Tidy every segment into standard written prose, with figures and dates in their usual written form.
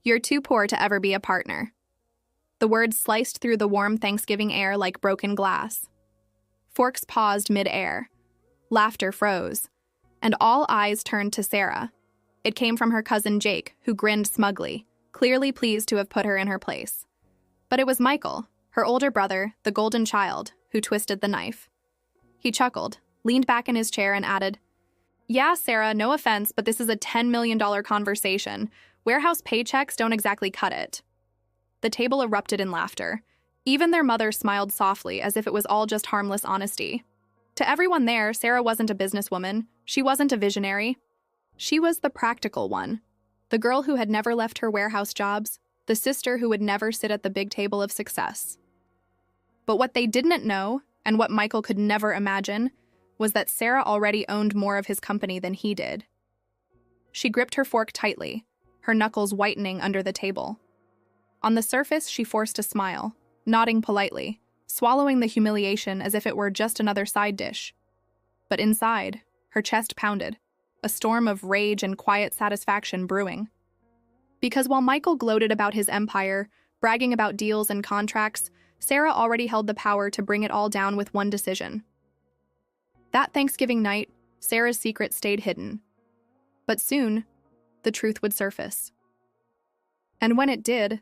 You're too poor to ever be a partner. The words sliced through the warm Thanksgiving air like broken glass. Forks paused mid-air. Laughter froze. And all eyes turned to Sarah. It came from her cousin Jake, who grinned smugly, clearly pleased to have put her in her place. But it was Michael, her older brother, the golden child, who twisted the knife. He chuckled, leaned back in his chair, and added, "Yeah, Sarah, no offense, but this is a $10 million conversation. Warehouse paychecks don't exactly cut it." The table erupted in laughter. Even their mother smiled softly, as if it was all just harmless honesty. To everyone there, Sarah wasn't a businesswoman. She wasn't a visionary. She was the practical one. The girl who had never left her warehouse jobs. The sister who would never sit at the big table of success. But what they didn't know, and what Michael could never imagine, was that Sarah already owned more of his company than he did. She gripped her fork tightly, her knuckles whitening under the table. On the surface, she forced a smile, nodding politely, swallowing the humiliation as if it were just another side dish. But inside, her chest pounded, a storm of rage and quiet satisfaction brewing. Because while Michael gloated about his empire, bragging about deals and contracts, Sarah already held the power to bring it all down with one decision. That Thanksgiving night, Sarah's secret stayed hidden. But soon, the truth would surface. And when it did,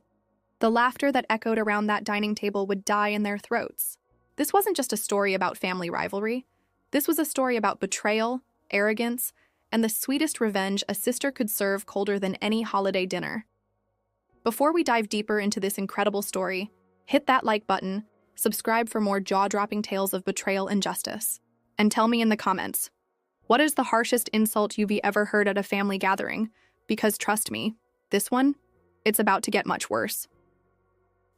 the laughter that echoed around that dining table would die in their throats. This wasn't just a story about family rivalry. This was a story about betrayal, arrogance, and the sweetest revenge a sister could serve colder than any holiday dinner. Before we dive deeper into this incredible story, hit that like button, subscribe for more jaw-dropping tales of betrayal and justice, and tell me in the comments, what is the harshest insult you've ever heard at a family gathering? Because trust me, this one, it's about to get much worse.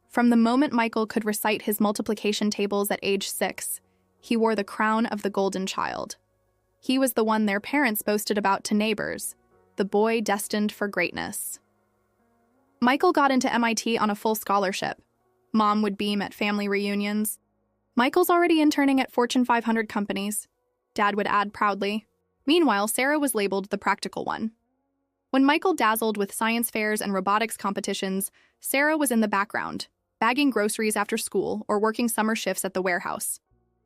From the moment Michael could recite his multiplication tables at age 6, he wore the crown of the golden child. He was the one their parents boasted about to neighbors, the boy destined for greatness. Michael got into MIT on a full scholarship. Mom would beam at family reunions. "Michael's already interning at Fortune 500 companies," Dad would add proudly. Meanwhile, Sarah was labeled the practical one. When Michael dazzled with science fairs and robotics competitions, Sarah was in the background, bagging groceries after school or working summer shifts at the warehouse.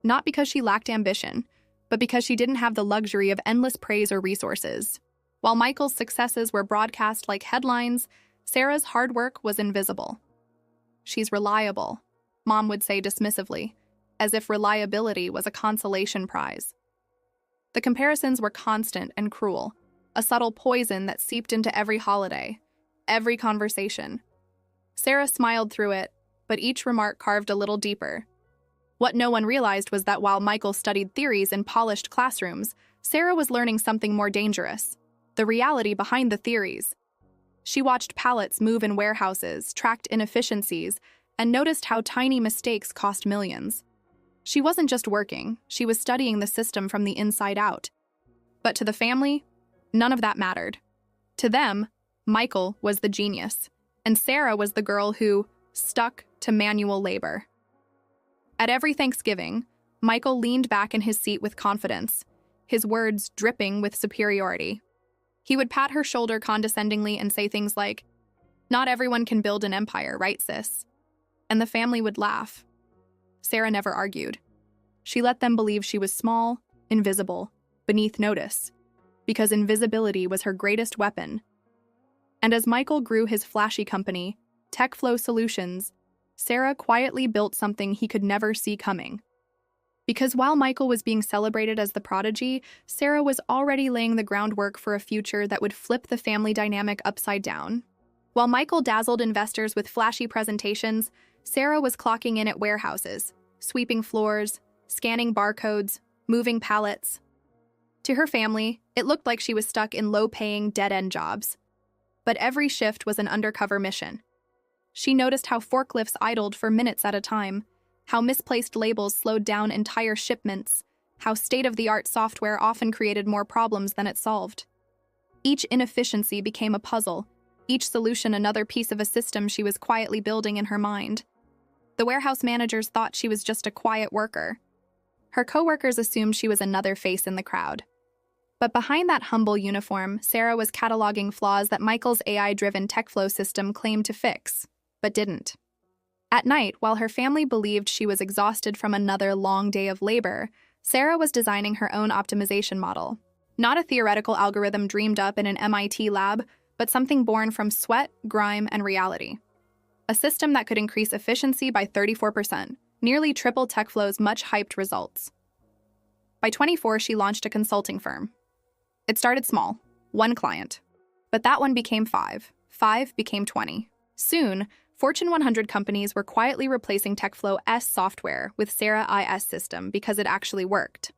Not because she lacked ambition, but because she didn't have the luxury of endless praise or resources. While Michael's successes were broadcast like headlines, Sarah's hard work was invisible. "She's reliable," Mom would say dismissively, as if reliability was a consolation prize. The comparisons were constant and cruel, a subtle poison that seeped into every holiday, every conversation. Sarah smiled through it, but each remark carved a little deeper. What no one realized was that while Michael studied theories in polished classrooms, Sarah was learning something more dangerous, the reality behind the theories. She watched pallets move in warehouses, tracked inefficiencies, and noticed how tiny mistakes cost millions. She wasn't just working, she was studying the system from the inside out. But to the family, none of that mattered. To them, Michael was the genius, and Sarah was the girl who stuck to manual labor. At every Thanksgiving, Michael leaned back in his seat with confidence, his words dripping with superiority. He would pat her shoulder condescendingly and say things like, "Not everyone can build an empire, right, sis?" And the family would laugh. Sarah never argued. She let them believe she was small, invisible, beneath notice, because invisibility was her greatest weapon. And as Michael grew his flashy company, TechFlow Solutions, Sarah quietly built something he could never see coming. Because while Michael was being celebrated as the prodigy, Sarah was already laying the groundwork for a future that would flip the family dynamic upside down. While Michael dazzled investors with flashy presentations, Sarah was clocking in at warehouses, sweeping floors, scanning barcodes, moving pallets. To her family, it looked like she was stuck in low-paying, dead-end jobs. But every shift was an undercover mission. She noticed how forklifts idled for minutes at a time, how misplaced labels slowed down entire shipments, how state-of-the-art software often created more problems than it solved. Each inefficiency became a puzzle, each solution another piece of a system she was quietly building in her mind. The warehouse managers thought she was just a quiet worker. Her coworkers assumed she was another face in the crowd. But behind that humble uniform, Sarah was cataloging flaws that Michael's AI-driven TechFlow system claimed to fix, but didn't. At night, while her family believed she was exhausted from another long day of labor, Sarah was designing her own optimization model. Not a theoretical algorithm dreamed up in an MIT lab, but something born from sweat, grime, and reality. A system that could increase efficiency by 34%, nearly triple TechFlow's much-hyped results. By 24, she launched a consulting firm. It started small, 1 client. But that one became 5. 5 became 20. Soon, Fortune 100 companies were quietly replacing TechFlow's software with Sarah's system because it actually worked.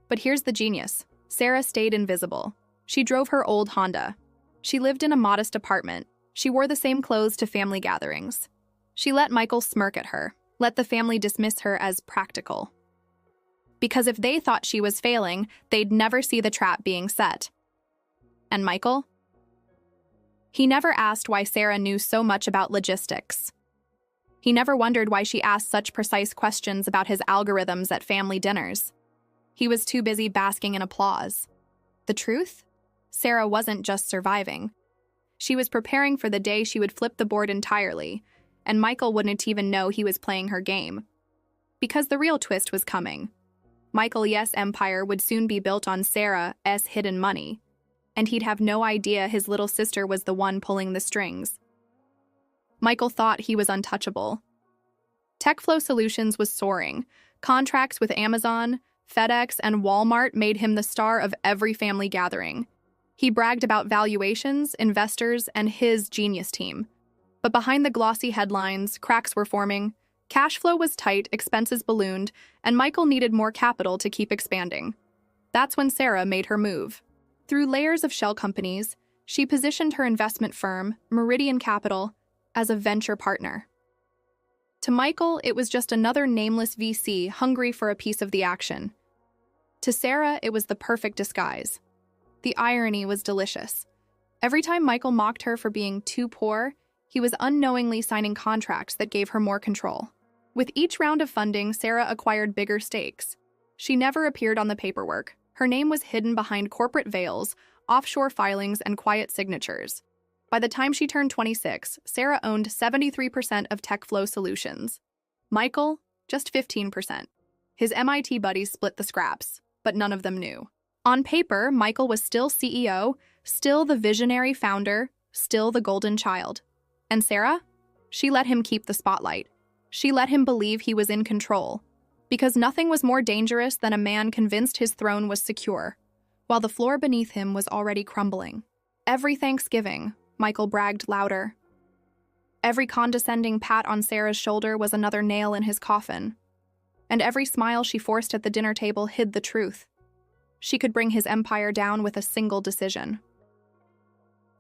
But here's the genius. Sarah stayed invisible. She drove her old Honda. She lived in a modest apartment. She wore the same clothes to family gatherings. She let Michael smirk at her, let the family dismiss her as practical. Because if they thought she was failing, they'd never see the trap being set. And Michael? He never asked why Sarah knew so much about logistics. He never wondered why she asked such precise questions about his algorithms at family dinners. He was too busy basking in applause. The truth? Sarah wasn't just surviving. She was preparing for the day she would flip the board entirely, and Michael wouldn't even know he was playing her game. Because the real twist was coming. Michael's empire would soon be built on Sarah's hidden money, and he'd have no idea his little sister was the one pulling the strings. Michael thought he was untouchable. TechFlow Solutions was soaring. Contracts with Amazon, FedEx, and Walmart made him the star of every family gathering. He bragged about valuations, investors, and his genius team. But behind the glossy headlines, cracks were forming. Cash flow was tight, expenses ballooned, and Michael needed more capital to keep expanding. That's when Sarah made her move. Through layers of shell companies, she positioned her investment firm, Meridian Capital, as a venture partner. To Michael, it was just another nameless VC hungry for a piece of the action. To Sarah, it was the perfect disguise. The irony was delicious. Every time Michael mocked her for being too poor, he was unknowingly signing contracts that gave her more control. With each round of funding, Sarah acquired bigger stakes. She never appeared on the paperwork. Her name was hidden behind corporate veils, offshore filings, and quiet signatures. By the time she turned 26, Sarah owned 73% of TechFlow Solutions. Michael, just 15%. His MIT buddies split the scraps, but none of them knew. On paper, Michael was still CEO, still the visionary founder, still the golden child. And Sarah? She let him keep the spotlight. She let him believe he was in control. Because nothing was more dangerous than a man convinced his throne was secure, while the floor beneath him was already crumbling. Every Thanksgiving, Michael bragged louder. Every condescending pat on Sarah's shoulder was another nail in his coffin. And every smile she forced at the dinner table hid the truth. She could bring his empire down with a single decision.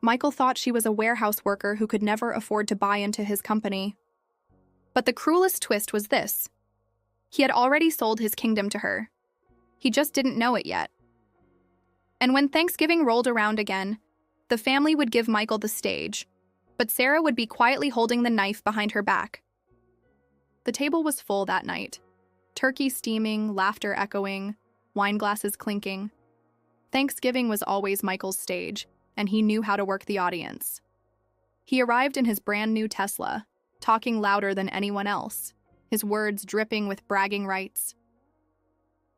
Michael thought she was a warehouse worker who could never afford to buy into his company. But the cruelest twist was this. He had already sold his kingdom to her. He just didn't know it yet. And when Thanksgiving rolled around again, the family would give Michael the stage, but Sarah would be quietly holding the knife behind her back. The table was full that night. Turkey steaming, laughter echoing, wine glasses clinking. Thanksgiving was always Michael's stage, and he knew how to work the audience. He arrived in his brand new Tesla, talking louder than anyone else, his words dripping with bragging rights.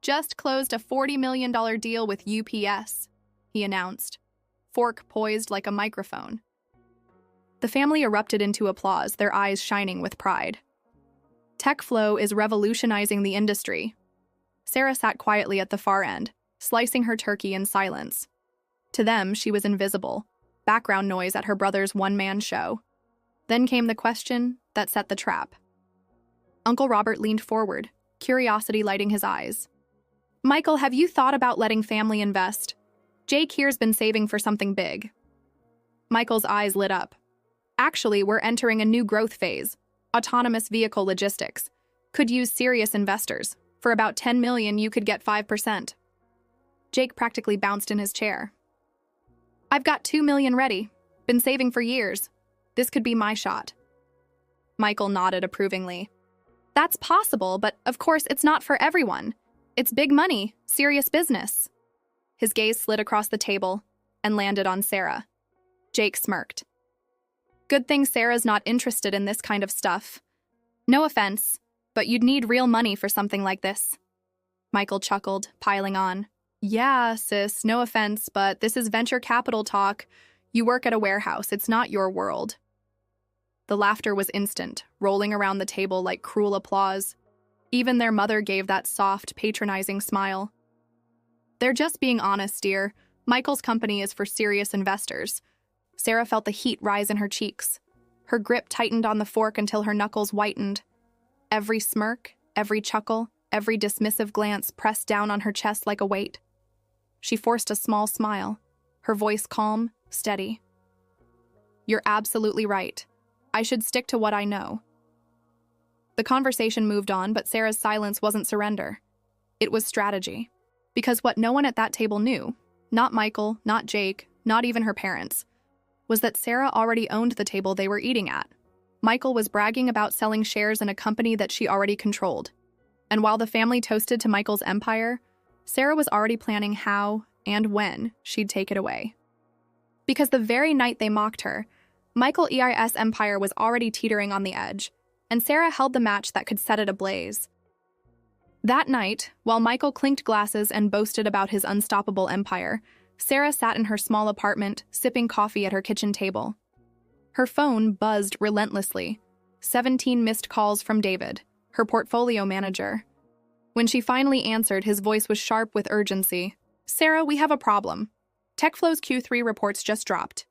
Just closed a $40 million deal with UPS, he announced, fork poised like a microphone. The family erupted into applause, their eyes shining with pride. TechFlow is revolutionizing the industry. Sarah sat quietly at the far end, slicing her turkey in silence. To them, she was invisible, background noise at her brother's one-man show. Then came the question that set the trap. Uncle Robert leaned forward, curiosity lighting his eyes. Michael, have you thought about letting family invest? Jake here's been saving for something big. Michael's eyes lit up. Actually, we're entering a new growth phase. Autonomous vehicle logistics. Could use serious investors. For about $10 million, you could get 5%. Jake practically bounced in his chair. I've got $2 million ready. Been saving for years. This could be my shot. Michael nodded approvingly. That's possible, but of course it's not for everyone. It's big money, serious business. His gaze slid across the table and landed on Sarah. Jake smirked. Good thing Sarah's not interested in this kind of stuff. No offense, but you'd need real money for something like this. Michael chuckled, piling on. Yeah, sis, no offense, but this is venture capital talk. You work at a warehouse, it's not your world. The laughter was instant, rolling around the table like cruel applause. Even their mother gave that soft, patronizing smile. They're just being honest, dear. Michael's company is for serious investors. Sarah felt the heat rise in her cheeks. Her grip tightened on the fork until her knuckles whitened. Every smirk, every chuckle, every dismissive glance pressed down on her chest like a weight. She forced a small smile, her voice calm, steady. You're absolutely right. I should stick to what I know. The conversation moved on, but Sarah's silence wasn't surrender. It was strategy. Because what no one at that table knew, not Michael, not Jake, not even her parents, was that Sarah already owned the table they were eating at. Michael was bragging about selling shares in a company that she already controlled. And while the family toasted to Michael's empire, Sarah was already planning how and when she'd take it away. Because the very night they mocked her, Michael EIS empire was already teetering on the edge, and Sarah held the match that could set it ablaze. That night, while Michael clinked glasses and boasted about his unstoppable empire, Sarah sat in her small apartment, sipping coffee at her kitchen table. Her phone buzzed relentlessly. 17 missed calls from David, her portfolio manager. When she finally answered, his voice was sharp with urgency. Sarah, we have a problem. TechFlow's Q3 reports just dropped.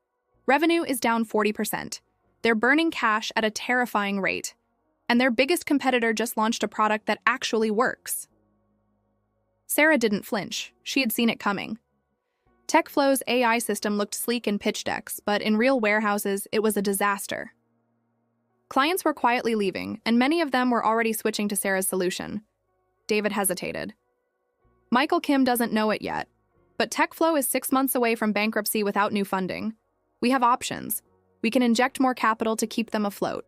Revenue is down 40%. They're burning cash at a terrifying rate. And their biggest competitor just launched a product that actually works. Sarah didn't flinch. She had seen it coming. TechFlow's AI system looked sleek in pitch decks, but in real warehouses, it was a disaster. Clients were quietly leaving, and many of them were already switching to Sarah's solution. David hesitated. Michael Kim doesn't know it yet, but TechFlow is 6 months away from bankruptcy without new funding. We have options. We can inject more capital to keep them afloat.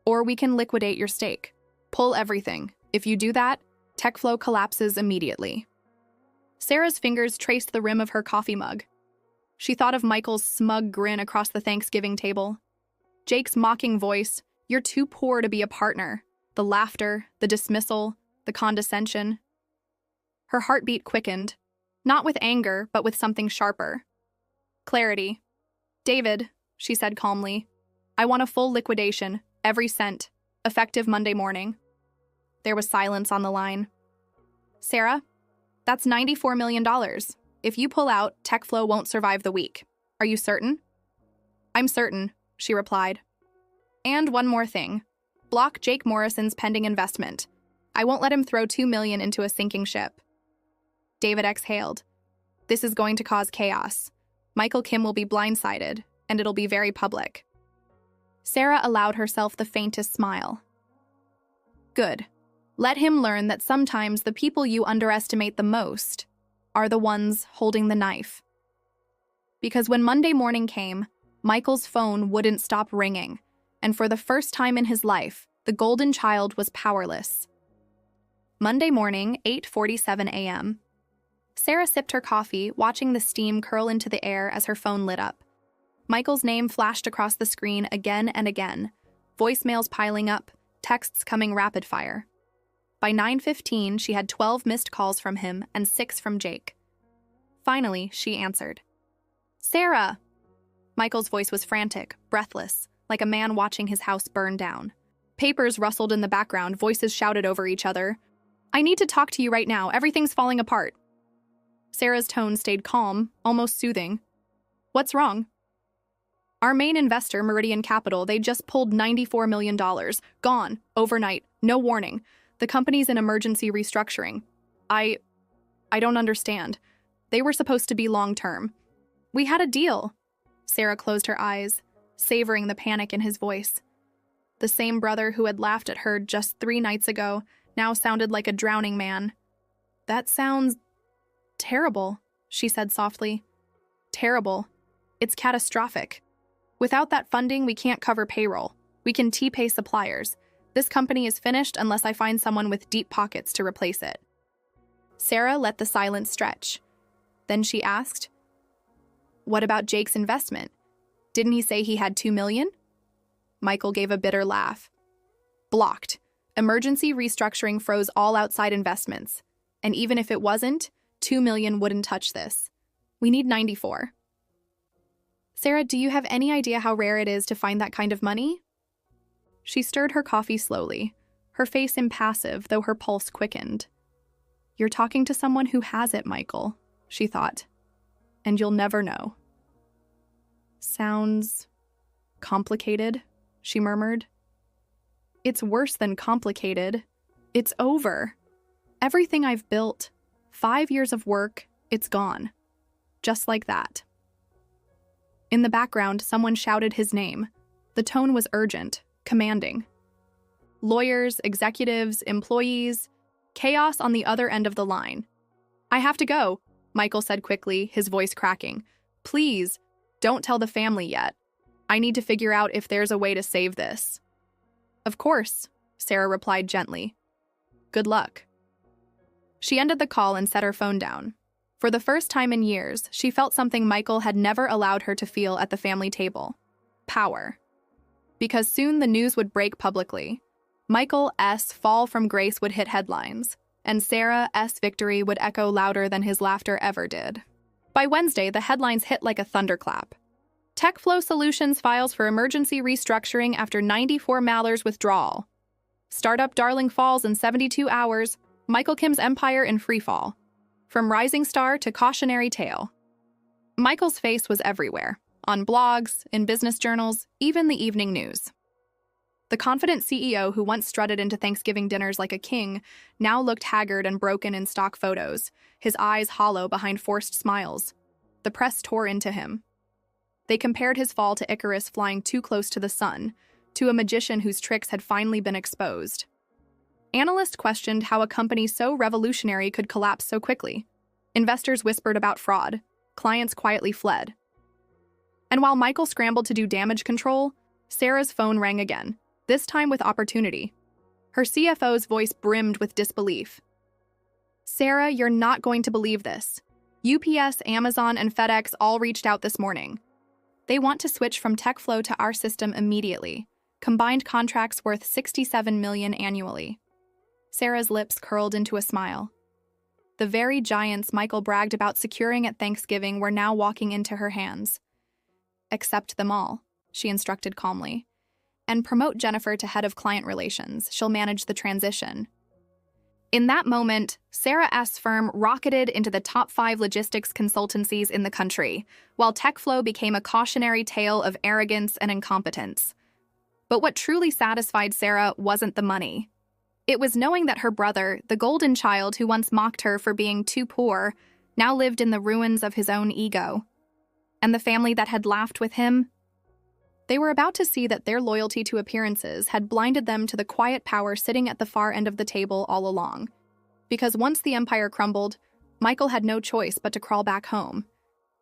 Or we can liquidate your stake. Pull everything. If you do that, TechFlow collapses immediately. Sarah's fingers traced the rim of her coffee mug. She thought of Michael's smug grin across the Thanksgiving table. Jake's mocking voice, "You're too poor to be a partner." The laughter, the dismissal, the condescension. Her heartbeat quickened, not with anger, but with something sharper. Clarity. David, she said calmly, I want a full liquidation, every cent, effective Monday morning. There was silence on the line. Sarah, that's $94 million. If you pull out, TechFlow won't survive the week. Are you certain? I'm certain, she replied. And one more thing. Block Jake Morrison's pending investment. I won't let him throw $2 million into a sinking ship. David exhaled. This is going to cause chaos. Michael Kim will be blindsided, and it'll be very public. Sarah allowed herself the faintest smile. Good. Let him learn that sometimes the people you underestimate the most are the ones holding the knife. Because when Monday morning came, Michael's phone wouldn't stop ringing, and for the first time in his life, the golden child was powerless. Monday morning, 8:47 a.m. Sarah sipped her coffee, watching the steam curl into the air as her phone lit up. Michael's name flashed across the screen again and again, voicemails piling up, texts coming rapid fire. By 9:15, she had 12 missed calls from him and 6 from Jake. Finally, she answered. Sarah! Michael's voice was frantic, breathless, like a man watching his house burn down. Papers rustled in the background, voices shouted over each other. I need to talk to you right now. Everything's falling apart. Sarah's tone stayed calm, almost soothing. What's wrong? Our main investor, Meridian Capital, they just pulled $94 million. Gone, overnight, no warning. The company's in emergency restructuring. I don't understand. They were supposed to be long-term. We had a deal. Sarah closed her eyes, savoring the panic in his voice. The same brother who had laughed at her just 3 nights ago now sounded like a drowning man. That sounds terrible, she said softly. Terrible. It's catastrophic. Without that funding, we can't cover payroll. We can T-pay suppliers. This company is finished unless I find someone with deep pockets to replace it. Sarah let the silence stretch. Then she asked, "What about Jake's investment? Didn't he say he had $2 million?" Michael gave a bitter laugh. Blocked. Emergency restructuring froze all outside investments. And even if it wasn't, $2 million wouldn't touch this. We need 94. Sarah, do you have any idea how rare it is to find that kind of money? She stirred her coffee slowly, her face impassive, though her pulse quickened. You're talking to someone who has it, Michael, she thought. And you'll never know. Sounds complicated, she murmured. It's worse than complicated. It's over. Everything I've built, 5 years of work, it's gone. Just like that. In the background, someone shouted his name. The tone was urgent, commanding. Lawyers, executives, employees, chaos on the other end of the line. I have to go, Michael said quickly, his voice cracking. Please, don't tell the family yet. I need to figure out if there's a way to save this. Of course, Sarah replied gently. Good luck. She ended the call and set her phone down. For the first time in years, she felt something Michael had never allowed her to feel at the family table. Power. Because soon the news would break publicly. Michael's fall from grace would hit headlines, and Sarah's victory would echo louder than his laughter ever did. By Wednesday, the headlines hit like a thunderclap. TechFlow Solutions files for emergency restructuring after 94 Maller's withdrawal. Startup Darling falls in 72 hours, Michael Kim's empire in freefall. From rising star to cautionary tale. Michael's face was everywhere, on blogs, in business journals, even the evening news. The confident CEO who once strutted into Thanksgiving dinners like a king now looked haggard and broken in stock photos, his eyes hollow behind forced smiles. The press tore into him. They compared his fall to Icarus flying too close to the sun, to a magician whose tricks had finally been exposed. Analysts questioned how a company so revolutionary could collapse so quickly. Investors whispered about fraud. Clients quietly fled. And while Michael scrambled to do damage control, Sarah's phone rang again, this time with opportunity. Her CFO's voice brimmed with disbelief. Sarah, you're not going to believe this. UPS, Amazon, and FedEx all reached out this morning. They want to switch from TechFlow to our system immediately. Combined contracts worth $67 million annually. Sarah's lips curled into a smile. The very giants Michael bragged about securing at Thanksgiving were now walking into her hands. Accept them all, she instructed calmly. And promote Jennifer to head of client relations. She'll manage the transition. In that moment, Sarah's firm rocketed into the top 5 logistics consultancies in the country, while TechFlow became a cautionary tale of arrogance and incompetence. But what truly satisfied Sarah wasn't the money. It was knowing that her brother, the golden child who once mocked her for being too poor, now lived in the ruins of his own ego. And the family that had laughed with him? They were about to see that their loyalty to appearances had blinded them to the quiet power sitting at the far end of the table all along. Because once the empire crumbled, Michael had no choice but to crawl back home.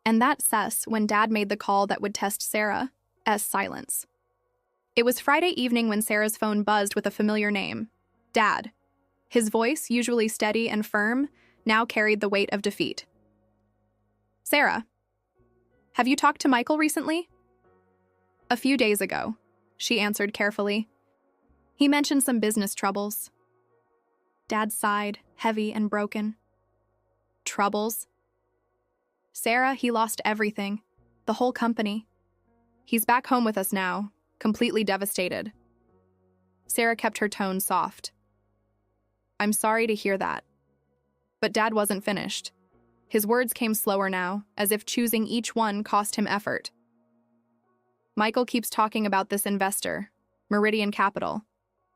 And that cessed when Dad made the call that would test Sarah's silence. It was Friday evening when Sarah's phone buzzed with a familiar name. Dad. His voice, usually steady and firm, now carried the weight of defeat. Sarah, have you talked to Michael recently? A few days ago, she answered carefully. He mentioned some business troubles. Dad sighed, heavy and broken. Troubles? Sarah, he lost everything. The whole company. He's back home with us now, completely devastated. Sarah kept her tone soft. I'm sorry to hear that. But Dad wasn't finished. His words came slower now, as if choosing each one cost him effort. Michael keeps talking about this investor, Meridian Capital.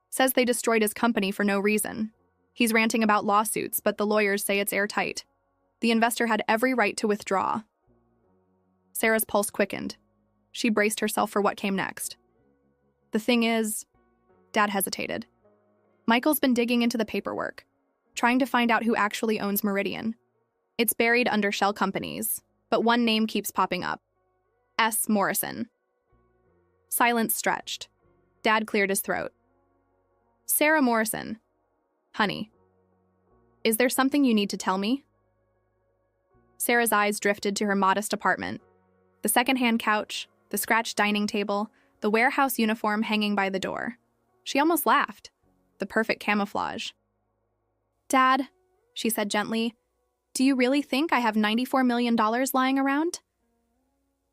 Says they destroyed his company for no reason. He's ranting about lawsuits, but the lawyers say it's airtight. The investor had every right to withdraw. Sarah's pulse quickened. She braced herself for what came next. The thing is, Dad hesitated. Michael's been digging into the paperwork, trying to find out who actually owns Meridian. It's buried under shell companies, but one name keeps popping up. S. Morrison. Silence stretched. Dad cleared his throat. Sarah Morrison. Honey. Is there something you need to tell me? Sarah's eyes drifted to her modest apartment. The secondhand couch, the scratched dining table, the warehouse uniform hanging by the door. She almost laughed. The perfect camouflage. "Dad," she said gently, "do you really think I have $94 million lying around?"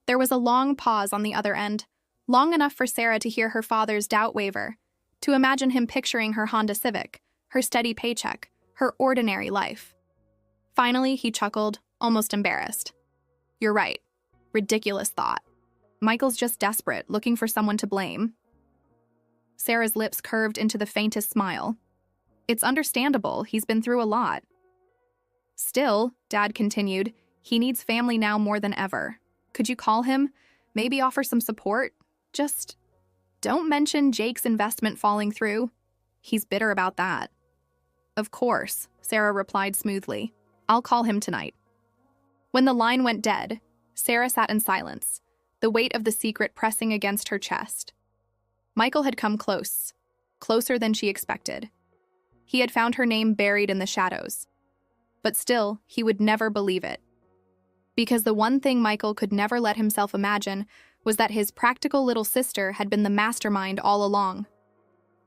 There was a long pause on the other end, long enough for Sarah to hear her father's doubt waver, to imagine him picturing her Honda Civic, her steady paycheck, her ordinary life. Finally, he chuckled, almost embarrassed. "You're right. Ridiculous thought. Michael's just desperate, looking for someone to blame." Sarah's lips curved into the faintest smile. "It's understandable, he's been through a lot." "Still," Dad continued, "he needs family now more than ever. Could you call him? Maybe offer some support? Just don't mention Jake's investment falling through. He's bitter about that." "Of course," Sarah replied smoothly. "I'll call him tonight." When the line went dead, Sarah sat in silence, the weight of the secret pressing against her chest. Michael had come close, closer than she expected. He had found her name buried in the shadows. But still, he would never believe it. Because the one thing Michael could never let himself imagine was that his practical little sister had been the mastermind all along.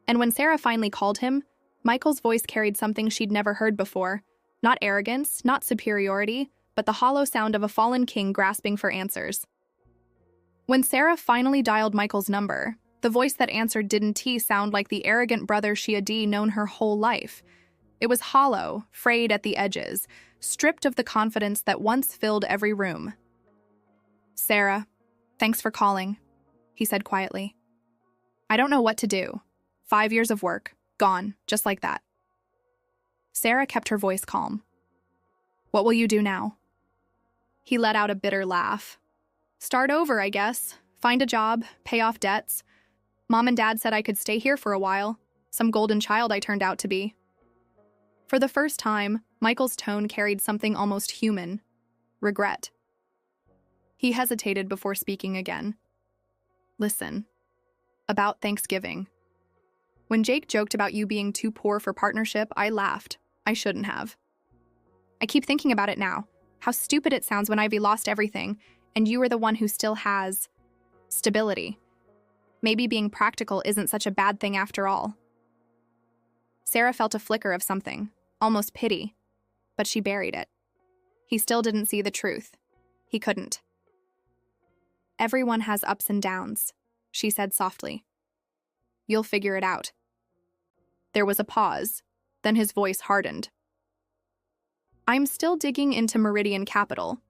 And when Sarah finally called him, Michael's voice carried something she'd never heard before. Not arrogance, not superiority, but the hollow sound of a fallen king grasping for answers. When Sarah finally dialed Michael's number, the voice that answered didn't sound like the arrogant brother she had known her whole life. It was hollow, frayed at the edges, stripped of the confidence that once filled every room. "Sarah, thanks for calling," he said quietly. "I don't know what to do. 5 years of work, gone, just like that." Sarah kept her voice calm. "What will you do now?" He let out a bitter laugh. "Start over, I guess. Find a job, pay off debts. Mom and Dad said I could stay here for a while. Some golden child I turned out to be." For the first time, Michael's tone carried something almost human. Regret. He hesitated before speaking again. "Listen. About Thanksgiving. When Jake joked about you being too poor for partnership, I laughed. I shouldn't have. I keep thinking about it now. How stupid it sounds when Ivy lost everything, and you are the one who still has stability. Maybe being practical isn't such a bad thing after all." Sarah felt a flicker of something, almost pity, but she buried it. He still didn't see the truth. He couldn't. "Everyone has ups and downs," she said softly. "You'll figure it out." There was a pause, then his voice hardened. "I'm still digging into Meridian Capital.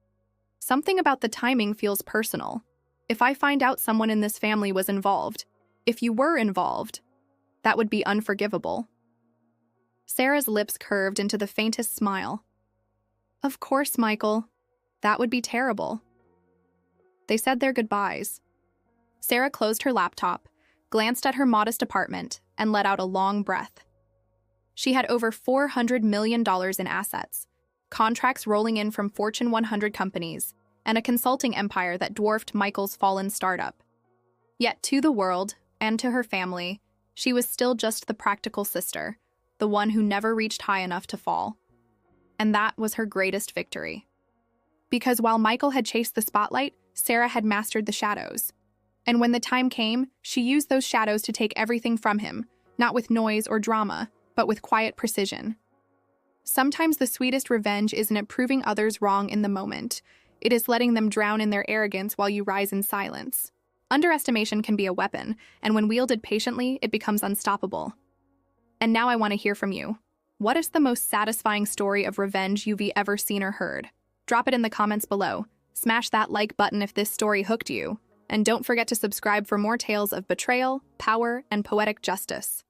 Something about the timing feels personal. If I find out someone in this family was involved, if you were involved, that would be unforgivable." Sarah's lips curved into the faintest smile. "Of course, Michael. That would be terrible." They said their goodbyes. Sarah closed her laptop, glanced at her modest apartment, and let out a long breath. She had over $400 million in assets, contracts rolling in from Fortune 100 companies, and a consulting empire that dwarfed Michael's fallen startup. Yet to the world, and to her family, she was still just the practical sister, the one who never reached high enough to fall. And that was her greatest victory. Because while Michael had chased the spotlight, Sarah had mastered the shadows. And when the time came, she used those shadows to take everything from him, not with noise or drama, but with quiet precision. Sometimes the sweetest revenge isn't proving others wrong in the moment. It is letting them drown in their arrogance while you rise in silence. Underestimation can be a weapon, and when wielded patiently, it becomes unstoppable. And now I want to hear from you. What is the most satisfying story of revenge you've ever seen or heard? Drop it in the comments below. Smash that like button if this story hooked you. And don't forget to subscribe for more tales of betrayal, power, and poetic justice.